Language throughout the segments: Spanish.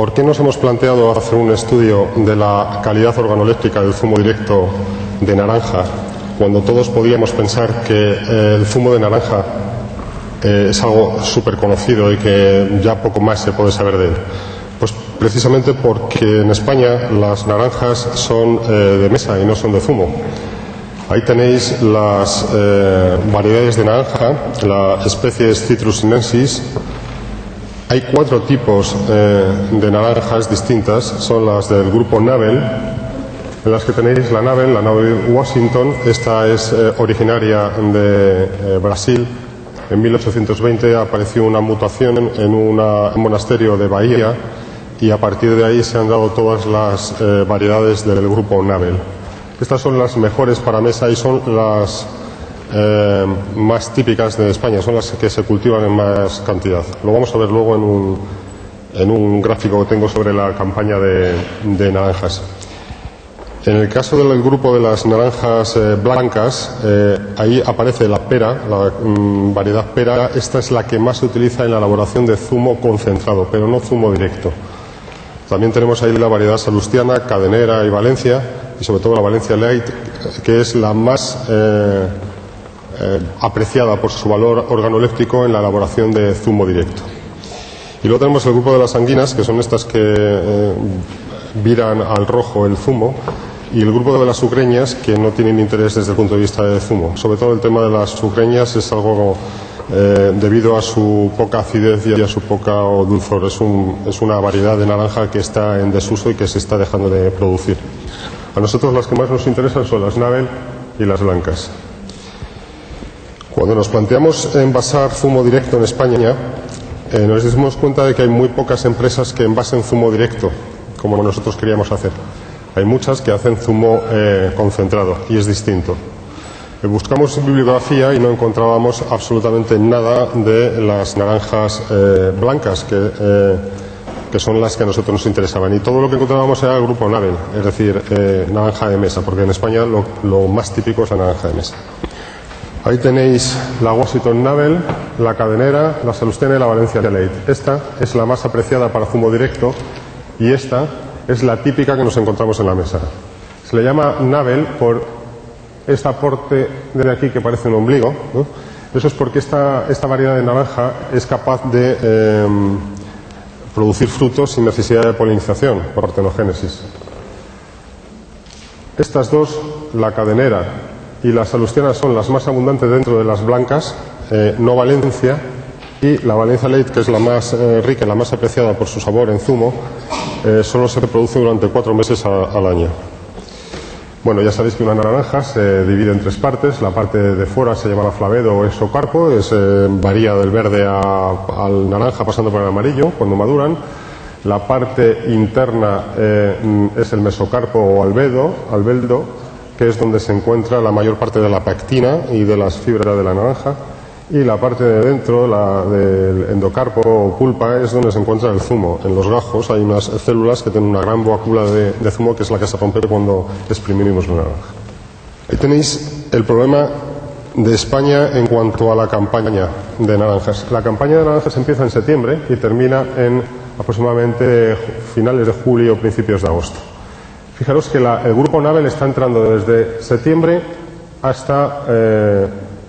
¿Por qué nos hemos planteado hacer un estudio de la calidad organoléptica del zumo directo de naranja, cuando todos podíamos pensar que el zumo de naranja es algo súper conocido y que ya poco más se puede saber de él? Pues precisamente porque en España las naranjas son de mesa y no son de zumo. Ahí tenéis las variedades de naranja, la especie Citrus sinensis. Hay 4 tipos de naranjas distintas, son las del grupo Nabel, en las que tenéis la Nabel Washington. Esta es originaria de Brasil. En 1820 apareció una mutación en un monasterio de Bahía y a partir de ahí se han dado todas las variedades del grupo Nabel. Estas son las mejores para mesa y son las más típicas de España, son las que se cultivan en más cantidad. Lo vamos a ver luego en un gráfico que tengo sobre la campaña de naranjas. En el caso del grupo de las naranjas blancas, ahí aparece la pera, la variedad pera. Esta es la que más se utiliza en la elaboración de zumo concentrado, pero no zumo directo. También tenemos ahí la variedad salustiana, cadenera y Valencia, y sobre todo la Valencia Light, que es la más apreciada por su valor organoléptico en la elaboración de zumo directo. Y luego tenemos el grupo de las anguinas, que son estas que viran al rojo el zumo, y el grupo de las sucreñas, que no tienen interés desde el punto de vista de zumo. Sobre todo el tema de las sucreñas es algo debido a su poca acidez y a su poca dulzor. Es una variedad de naranja que está en desuso y que se está dejando de producir. A nosotros las que más nos interesan son las Nabel y las blancas. Cuando nos planteamos envasar zumo directo en España, nos dimos cuenta de que hay muy pocas empresas que envasen zumo directo, como nosotros queríamos hacer. Hay muchas que hacen zumo concentrado y es distinto. Buscamos bibliografía y no encontrábamos absolutamente nada de las naranjas blancas, que son las que a nosotros nos interesaban. Y todo lo que encontrábamos era el grupo Nabel, es decir, naranja de mesa, porque en España lo más típico es la naranja de mesa. Ahí tenéis la Washington Nabel, la cadenera, la salustiana y la Valencia Light. Esta es la más apreciada para zumo directo y esta es la típica que nos encontramos en la mesa. Se le llama Nabel por este aporte de aquí que parece un ombligo, ¿no? Eso es porque esta variedad de naranja es capaz de producir frutos sin necesidad de polinización por partenogénesis. Estas dos, la cadenera y la salustiana, son las más abundantes dentro de las blancas, no Valencia, y la Valencia Light, que es la más rica y la más apreciada por su sabor en zumo, solo se reproduce durante 4 meses al año. Bueno, ya sabéis que una naranja se divide en 3 partes. La parte de fuera se llama la flavedo o exocarpo, varía del verde al naranja pasando por el amarillo cuando maduran. La parte interna es el mesocarpo o albeldo, que es donde se encuentra la mayor parte de la pectina y de las fibras de la naranja. Y la parte de dentro, la del endocarpo o pulpa, es donde se encuentra el zumo. En los gajos hay unas células que tienen una gran boácula de zumo, que es la que se rompe cuando exprimimos la naranja. Ahí tenéis el problema de España en cuanto a la campaña de naranjas. La campaña de naranjas empieza en septiembre y termina en aproximadamente finales de julio o principios de agosto. Fijaros que el grupo Nabel está entrando desde septiembre hasta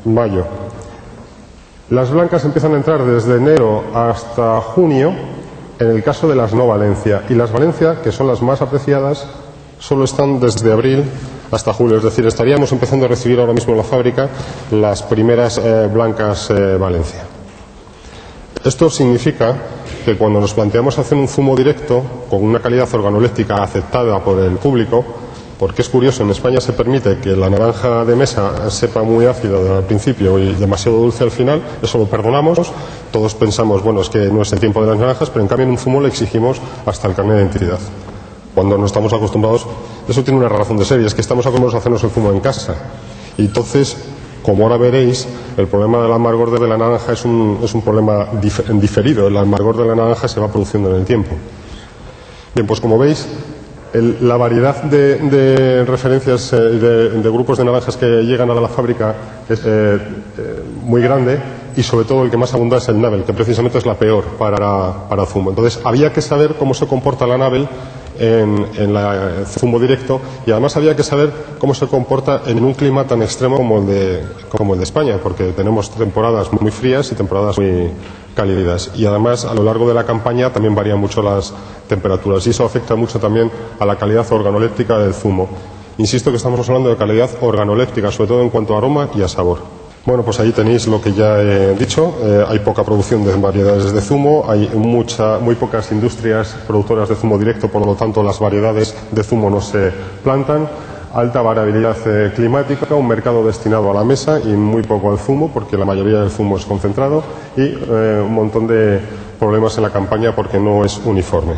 mayo. Las blancas empiezan a entrar desde enero hasta junio, en el caso de las no Valencia. Y las Valencia, que son las más apreciadas, solo están desde abril hasta julio. Es decir, estaríamos empezando a recibir ahora mismo en la fábrica las primeras blancas Valencia. Esto significa que cuando nos planteamos hacer un zumo directo con una calidad organoléptica aceptada por el público, porque es curioso, en España se permite que la naranja de mesa sepa muy ácida al principio y demasiado dulce al final, eso lo perdonamos, todos pensamos, bueno, es que no es el tiempo de las naranjas, pero en cambio en un zumo le exigimos hasta el carnet de identidad. Cuando no estamos acostumbrados, eso tiene una razón de ser, y es que estamos acostumbrados a hacernos el zumo en casa. Y entonces, como ahora veréis, el problema del amargor de la naranja es un problema diferido. El amargor de la naranja se va produciendo en el tiempo. Bien, pues como veis, la variedad de referencias de grupos de naranjas que llegan a la fábrica es muy grande, y sobre todo el que más abunda es el Nabel, que precisamente es la peor para zumo. Entonces había que saber cómo se comporta la Nabel en el zumo directo, y además había que saber cómo se comporta en un clima tan extremo como el de España, porque tenemos temporadas muy frías y temporadas muy cálidas, y además a lo largo de la campaña también varían mucho las temperaturas, y eso afecta mucho también a la calidad organoléptica del zumo. Insisto que estamos hablando de calidad organoléptica, sobre todo en cuanto a aroma y a sabor. Bueno, pues ahí tenéis lo que ya he dicho. Hay poca producción de variedades de zumo, hay muy pocas industrias productoras de zumo directo, por lo tanto las variedades de zumo no se plantan. Alta variabilidad climática, un mercado destinado a la mesa y muy poco al zumo, porque la mayoría del zumo es concentrado, y un montón de problemas en la campaña porque no es uniforme.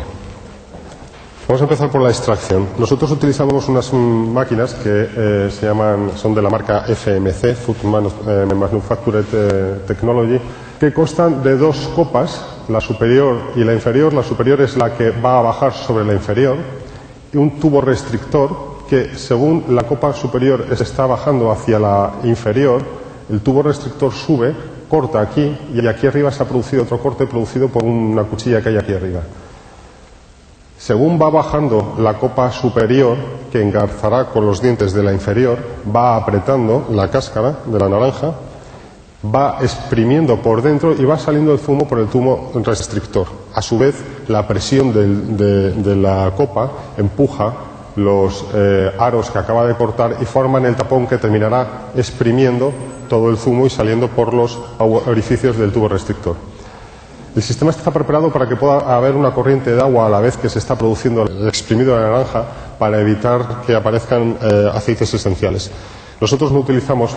Vamos a empezar por la extracción. Nosotros utilizamos unas máquinas que son de la marca FMC, Food Manufactured Technology, que constan de dos copas, la superior y la inferior. La superior es la que va a bajar sobre la inferior, y un tubo restrictor que, según la copa superior está bajando hacia la inferior, el tubo restrictor sube, corta aquí, y aquí arriba se ha producido otro corte producido por una cuchilla que hay aquí arriba. Según va bajando la copa superior, que engarzará con los dientes de la inferior, va apretando la cáscara de la naranja, va exprimiendo por dentro y va saliendo el zumo por el tubo restrictor. A su vez, la presión de la copa empuja los aros que acaba de cortar y forman el tapón que terminará exprimiendo todo el zumo y saliendo por los orificios del tubo restrictor. El sistema está preparado para que pueda haber una corriente de agua a la vez que se está produciendo el exprimido de la naranja, para evitar que aparezcan aceites esenciales. Nosotros no utilizamos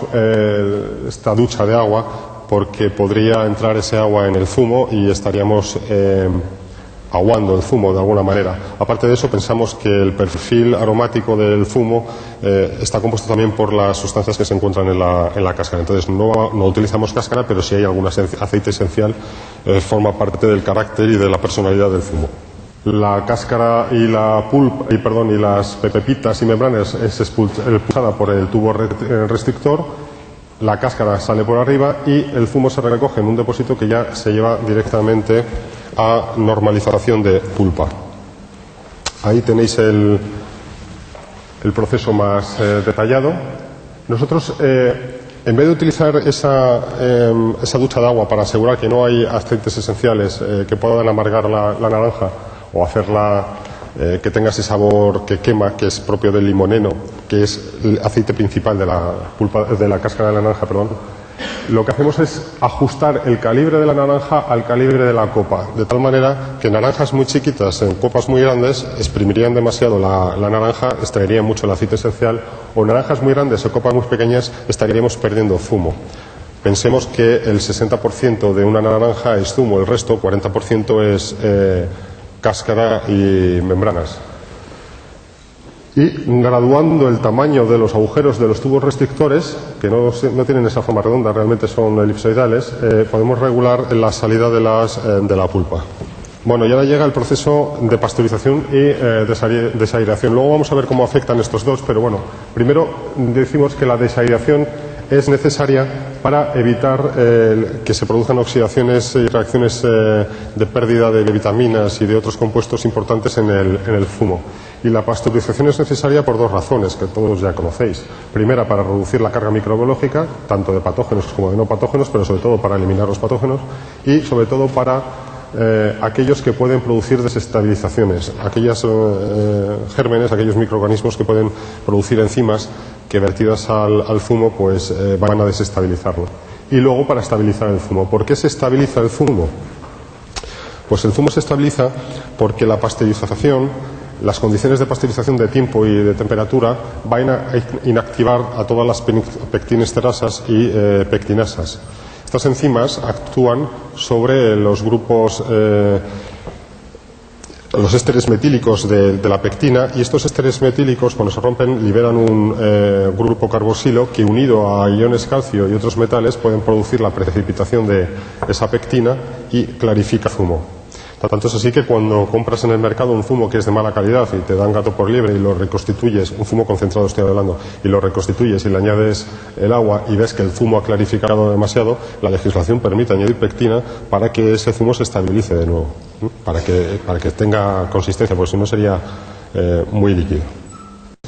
esta ducha de agua porque podría entrar ese agua en el zumo y estaríamos aguando el zumo de alguna manera. Aparte de eso, pensamos que el perfil aromático del zumo está compuesto también por las sustancias que se encuentran en la cáscara. Entonces no utilizamos cáscara, pero si hay algún aceite esencial, forma parte del carácter y de la personalidad del zumo. La cáscara y la pulpa, y las pepitas y membranas es expulsada por el tubo restrictor. La cáscara sale por arriba y el zumo se recoge en un depósito que ya se lleva directamente a normalización de pulpa. Ahí tenéis el proceso más detallado. Nosotros, en vez de utilizar esa ducha de agua para asegurar que no hay aceites esenciales que puedan amargar la naranja o hacerla que tenga ese sabor que quema, que es propio del limoneno, que es el aceite principal de la cáscara de la naranja, lo que hacemos es ajustar el calibre de la naranja al calibre de la copa, de tal manera que naranjas muy chiquitas en copas muy grandes exprimirían demasiado la naranja, extraerían mucho el aceite esencial, o naranjas muy grandes en copas muy pequeñas estaríamos perdiendo zumo. Pensemos que el 60% de una naranja es zumo, el resto, 40%, es cáscara y membranas. Y graduando el tamaño de los agujeros de los tubos restrictores, que no tienen esa forma redonda, realmente son elipsoidales, podemos regular la salida de la pulpa. Bueno, y ahora llega el proceso de pasteurización y desaireación. Luego vamos a ver cómo afectan estos dos, pero bueno, primero decimos que la desaireación es necesaria para evitar que se produzcan oxidaciones y reacciones de pérdida de vitaminas y de otros compuestos importantes en el zumo. Y la pasteurización es necesaria por dos razones que todos ya conocéis. Primera, para reducir la carga microbiológica, tanto de patógenos como de no patógenos, pero sobre todo para eliminar los patógenos, y sobre todo para aquellos que pueden producir desestabilizaciones, aquellos gérmenes, aquellos microorganismos que pueden producir enzimas que vertidas al zumo pues van a desestabilizarlo. Y luego para estabilizar el zumo. ¿Por qué se estabiliza el zumo? Pues el zumo se estabiliza porque la pasteurización, las condiciones de pasteurización de tiempo y de temperatura van a inactivar a todas las pectinesterasas y pectinasas. Estas enzimas actúan sobre los grupos, los ésteres metílicos de la pectina, y estos ésteres metílicos, cuando se rompen, liberan un grupo carboxilo que, unido a iones calcio y otros metales, pueden producir la precipitación de esa pectina y clarifica zumo. Tanto es así que cuando compras en el mercado un zumo que es de mala calidad y te dan gato por liebre y lo reconstituyes, un zumo concentrado estoy hablando, y lo reconstituyes y le añades el agua y ves que el zumo ha clarificado demasiado, la legislación permite añadir pectina para que ese zumo se estabilice de nuevo, para que tenga consistencia, porque si no sería muy líquido.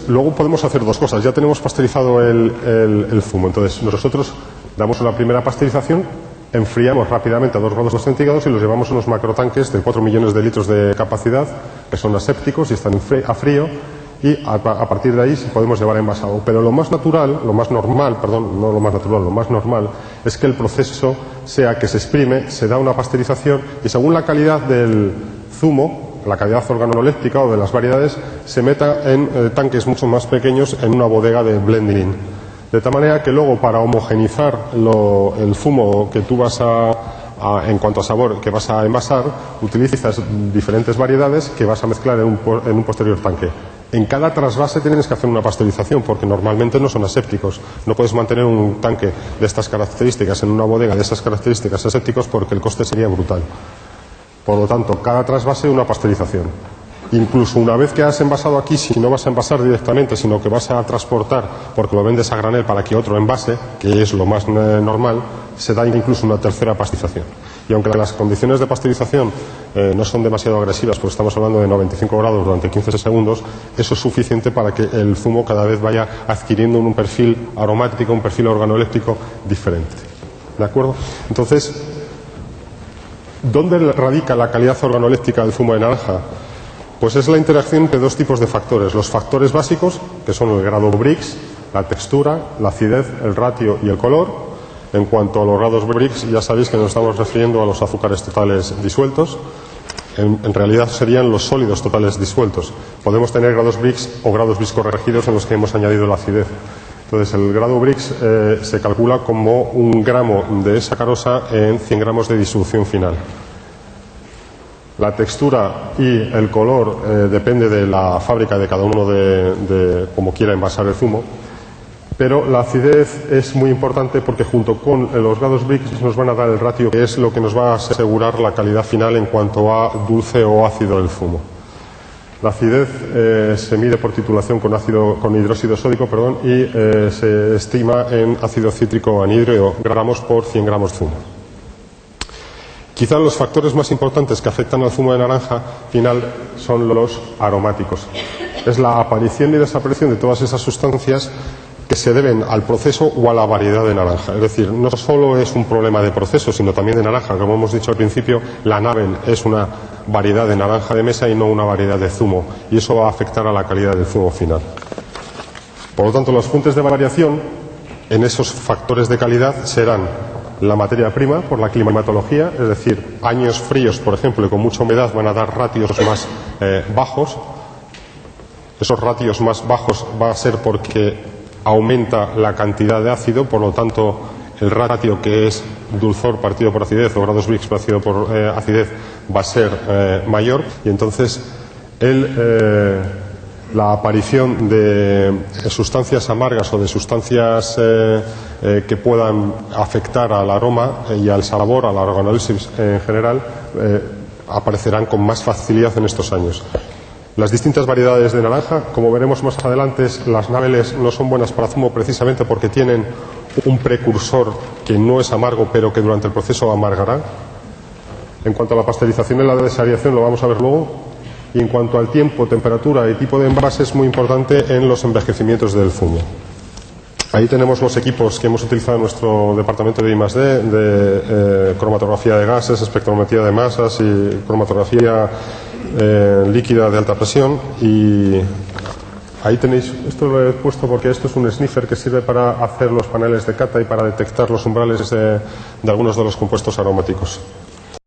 Luego podemos hacer dos cosas. Ya tenemos pasteurizado el zumo, entonces nosotros damos una primera pasteurización, enfriamos rápidamente a 2 grados centígrados y los llevamos a unos macrotanques de 4 millones de litros de capacidad, que son asépticos y están a frío, y a partir de ahí podemos llevar envasado. Pero lo más normal es que el proceso sea que se exprime, se da una pasteurización y según la calidad del zumo, la calidad organoléptica o de las variedades, se meta en tanques mucho más pequeños en una bodega de blending. De tal manera que luego para homogenizar el zumo que tú vas en cuanto a sabor, que vas a envasar, utilizas diferentes variedades que vas a mezclar en un posterior tanque. En cada trasvase tienes que hacer una pasteurización porque normalmente no son asépticos. No puedes mantener un tanque de estas características en una bodega de estas características asépticos porque el coste sería brutal. Por lo tanto, cada trasvase una pasteurización. Incluso una vez que has envasado aquí, si no vas a envasar directamente, sino que vas a transportar porque lo vendes a granel para que otro envase, que es lo más normal, se da incluso una tercera pasteurización. Y aunque las condiciones de pasteurización no son demasiado agresivas, porque estamos hablando de 95 grados durante 15 segundos, eso es suficiente para que el zumo cada vez vaya adquiriendo un perfil aromático, un perfil organoléptico diferente. ¿De acuerdo? Entonces, ¿dónde radica la calidad organoléptica del zumo de naranja? Pues es la interacción entre dos tipos de factores. Los factores básicos, que son el grado Brix, la textura, la acidez, el ratio y el color. En cuanto a los grados Brix, ya sabéis que nos estamos refiriendo a los azúcares totales disueltos. En realidad serían los sólidos totales disueltos. Podemos tener grados Brix o grados Brix corregidos en los que hemos añadido la acidez. Entonces, el grado Brix se calcula como 1 gramo de sacarosa en 100 gramos de disolución final. La textura y el color depende de la fábrica de cada uno de cómo quiera envasar el zumo, pero la acidez es muy importante porque junto con los grados Brix nos van a dar el ratio que es lo que nos va a asegurar la calidad final en cuanto a dulce o ácido del zumo. La acidez se mide por titulación con hidróxido sódico y se estima en ácido cítrico anhídrico gramos por 100 gramos de zumo. Quizá los factores más importantes que afectan al zumo de naranja final son los aromáticos. Es la aparición y desaparición de todas esas sustancias que se deben al proceso o a la variedad de naranja. Es decir, no solo es un problema de proceso, sino también de naranja. Como hemos dicho al principio, la Navel es una variedad de naranja de mesa y no una variedad de zumo. Y eso va a afectar a la calidad del zumo final. Por lo tanto, las fuentes de variación en esos factores de calidad serán la materia prima por la climatología, es decir, años fríos, por ejemplo, y con mucha humedad van a dar ratios más bajos. Esos ratios más bajos va a ser porque aumenta la cantidad de ácido, por lo tanto, el ratio que es dulzor partido por acidez o grados Brix partido por acidez va a ser mayor y entonces la aparición de sustancias amargas o de sustancias que puedan afectar al aroma y al sabor, a la organólisis en general, aparecerán con más facilidad en estos años. Las distintas variedades de naranja, como veremos más adelante, las Naveles no son buenas para zumo precisamente porque tienen un precursor que no es amargo pero que durante el proceso amargará. En cuanto a la pasteurización y la desariación lo vamos a ver luego. Y en cuanto al tiempo, temperatura y tipo de envase es muy importante en los envejecimientos del zumo. Ahí tenemos los equipos que hemos utilizado en nuestro departamento de I+D, de cromatografía de gases, espectrometría de masas y cromatografía líquida de alta presión. Y ahí tenéis, esto lo he puesto porque esto es un sniffer que sirve para hacer los paneles de cata y para detectar los umbrales de algunos de los compuestos aromáticos.